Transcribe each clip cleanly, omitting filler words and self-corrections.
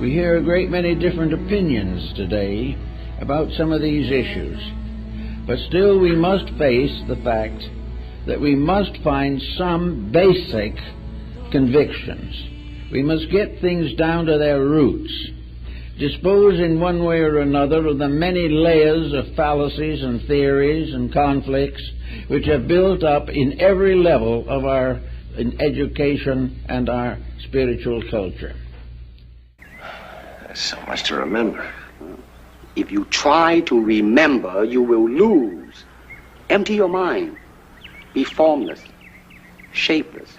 We hear a great many different opinions today about some of these issues, but still we must face the fact that we must find some basic convictions. We must get things down to their roots, dispose in one way or another of the many layers of fallacies and theories and conflicts which have built up in every level of our education and our spiritual culture. There's so much to remember. If you try to remember, you will lose. Empty your mind. Be formless, shapeless,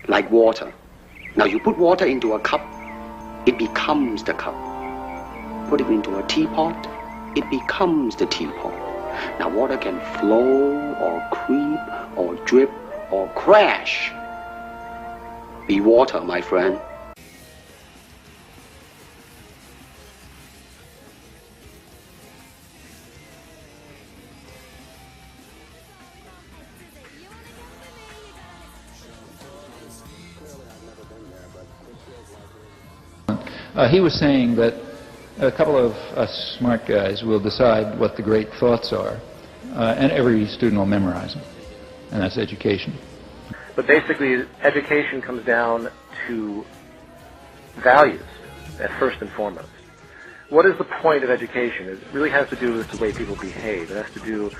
like water. Now you put water into a cup, it becomes the cup. Put it into a teapot, it becomes the teapot. Now water can flow or creep or drip or crash. Be water, my friend. He was saying that a couple of us smart guys will decide what the great thoughts are, and every student will memorize them, and that's education. But basically, education comes down to values, at first and foremost. What is the point of education? It really has to do with the way people behave. It has to do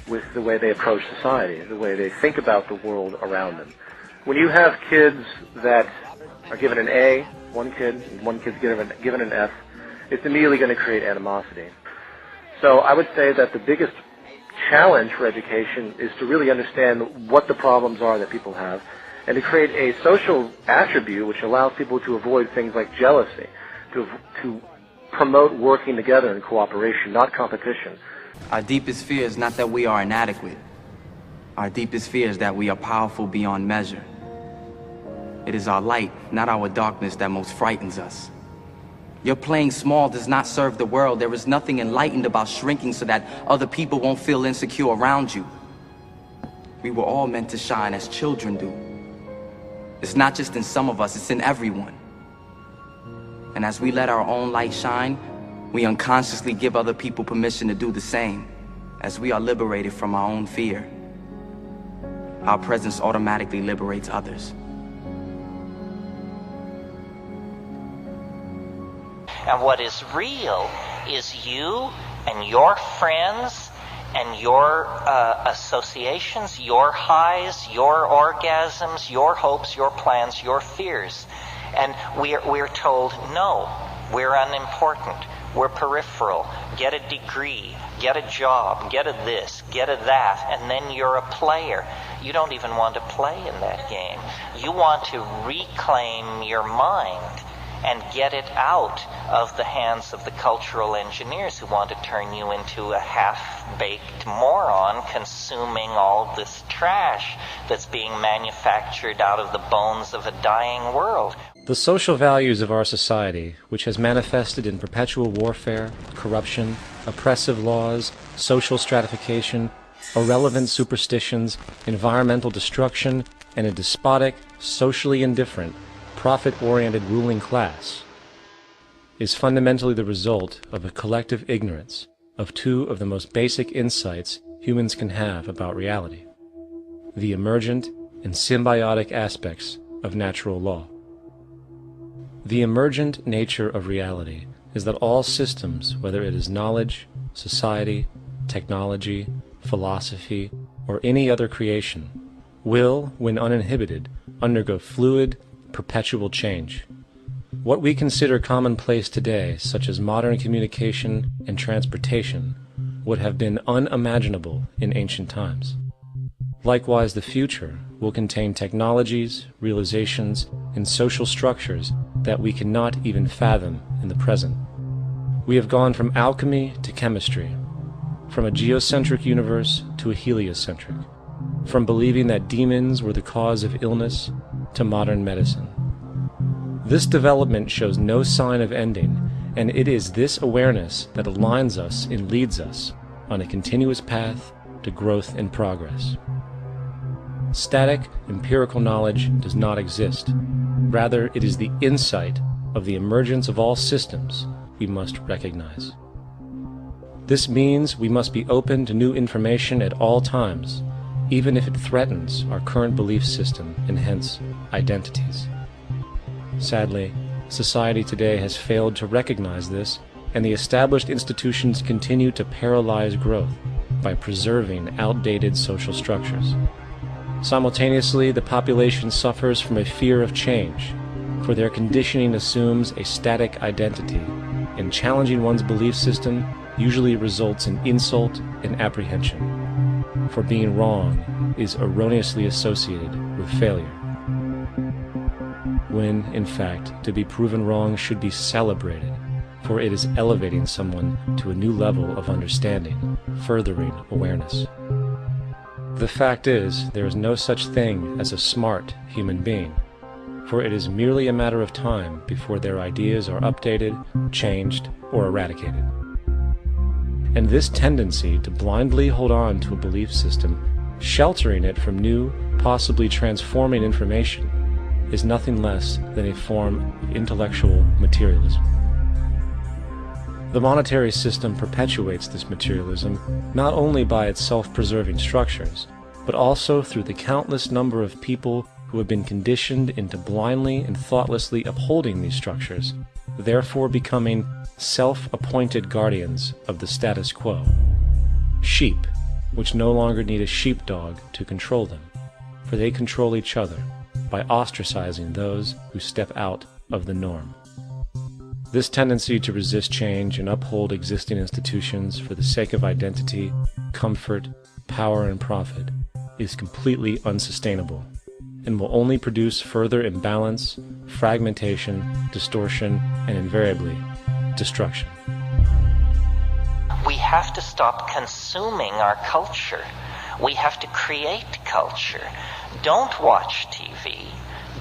with the way they approach society, the way they think about the world around them. When you have kids that are given an A, one kid's given an F, it's immediately going to create animosity. So I would say that the biggest challenge for education is to really understand what the problems are that people have, and to create a social attribute which allows people to avoid things like jealousy, to promote working together and cooperation, not competition. Our deepest fear is not that we are inadequate. Our deepest fear is that we are powerful beyond measure. It is our light, not our darkness, that most frightens us. Your playing small does not serve the world. There is nothing enlightened about shrinking so that other people won't feel insecure around you. We were all meant to shine as children do. It's not just in some of us, it's in everyone. And as we let our own light shine, we unconsciously give other people permission to do the same. As we are liberated from our own fear, our presence automatically liberates others. And what is real is you and your friends and your associations, your highs, your orgasms, your hopes, your plans, your fears. And we're told, no, we're unimportant, we're peripheral, get a degree, get a job, get a this, get a that, and then you're a player. You don't even want to play in that game. You want to reclaim your mind and get it out of the hands of the cultural engineers who want to turn you into a half-baked moron consuming all this trash that's being manufactured out of the bones of a dying world. The social values of our society, which has manifested in perpetual warfare, corruption, oppressive laws, social stratification, irrelevant superstitions, environmental destruction, and a despotic, socially indifferent, profit-oriented ruling class, is fundamentally the result of a collective ignorance of two of the most basic insights humans can have about reality: the emergent and symbiotic aspects of natural law. The emergent nature of reality is that all systems, whether it is knowledge, society, technology, philosophy, or any other creation, will, when uninhibited, undergo fluid, perpetual change. What we consider commonplace today, such as modern communication and transportation, would have been unimaginable in ancient times. Likewise, the future will contain technologies, realizations, and social structures that we cannot even fathom in the present. We have gone from alchemy to chemistry, from a geocentric universe to a heliocentric, from believing that demons were the cause of illness to modern medicine. This development shows no sign of ending, and it is this awareness that aligns us and leads us on a continuous path to growth and progress. Static, empirical knowledge does not exist. Rather, it is the insight of the emergence of all systems we must recognize. This means we must be open to new information at all times, even if it threatens our current belief system and hence identities. Sadly, society today has failed to recognize this, and the established institutions continue to paralyze growth by preserving outdated social structures. Simultaneously, the population suffers from a fear of change, for their conditioning assumes a static identity, and challenging one's belief system usually results in insult and apprehension, for being wrong is erroneously associated with failure, when, in fact, to be proven wrong should be celebrated, for it is elevating someone to a new level of understanding, furthering awareness. The fact is, there is no such thing as a smart human being, for it is merely a matter of time before their ideas are updated, changed, or eradicated. And this tendency to blindly hold on to a belief system, sheltering it from new, possibly transforming information, is nothing less than a form of intellectual materialism. The monetary system perpetuates this materialism not only by its self-preserving structures, but also through the countless number of people who have been conditioned into blindly and thoughtlessly upholding these structures, therefore becoming self-appointed guardians of the status quo. Sheep, which no longer need a sheepdog to control them, for they control each other by ostracizing those who step out of the norm. This tendency to resist change and uphold existing institutions for the sake of identity, comfort, power, and profit is completely unsustainable and will only produce further imbalance, fragmentation, distortion, and invariably, destruction. We have to stop consuming our culture. We have to create culture. Don't watch TV.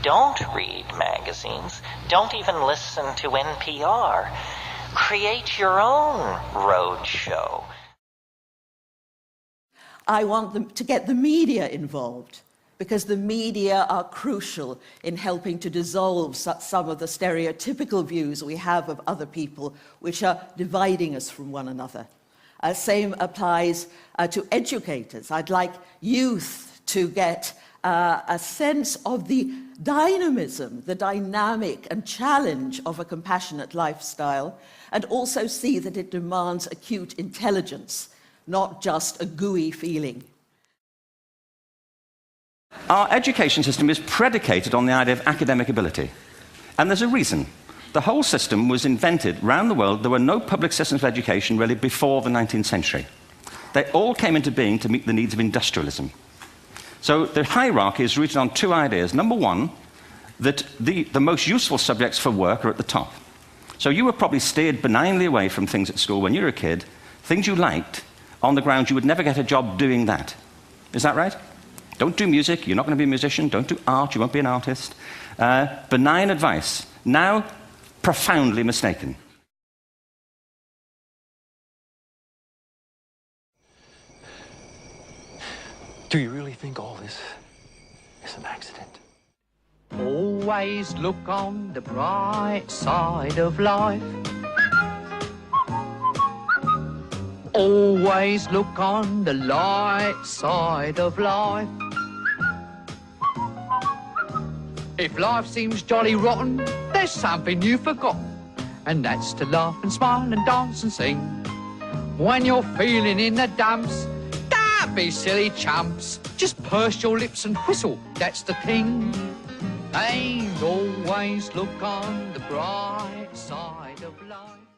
Don't read magazines. Don't even listen to NPR. Create your own road show. I want them to get the media involved, because the media are crucial in helping to dissolve some of the stereotypical views we have of other people, which are dividing us from one another. Same applies to educators. I'd like youth to get a sense of the dynamism, the dynamic and challenge of a compassionate lifestyle, and also see that it demands acute intelligence, not just a gooey feeling. Our education system is predicated on the idea of academic ability. And there's a reason. The whole system was invented around the world. There were no public systems of education really before the 19th century. They all came into being to meet the needs of industrialism. So the hierarchy is rooted on two ideas. Number one, that the most useful subjects for work are at the top. So you were probably steered benignly away from things at school when you were a kid, things you liked, on the grounds you would never get a job doing that. Is that right? Don't do music, you're not going to be a musician. Don't do art, you won't be an artist. Benign advice. Now, profoundly mistaken. Do you really think all this is an accident? Always look on the bright side of life. Always look on the light side of life. If life seems jolly rotten, there's something you've forgotten, and that's to laugh and smile and dance and sing. When you're feeling in the dumps, don't be silly chumps. Just purse your lips and whistle, that's the thing. And always look on the bright side of life.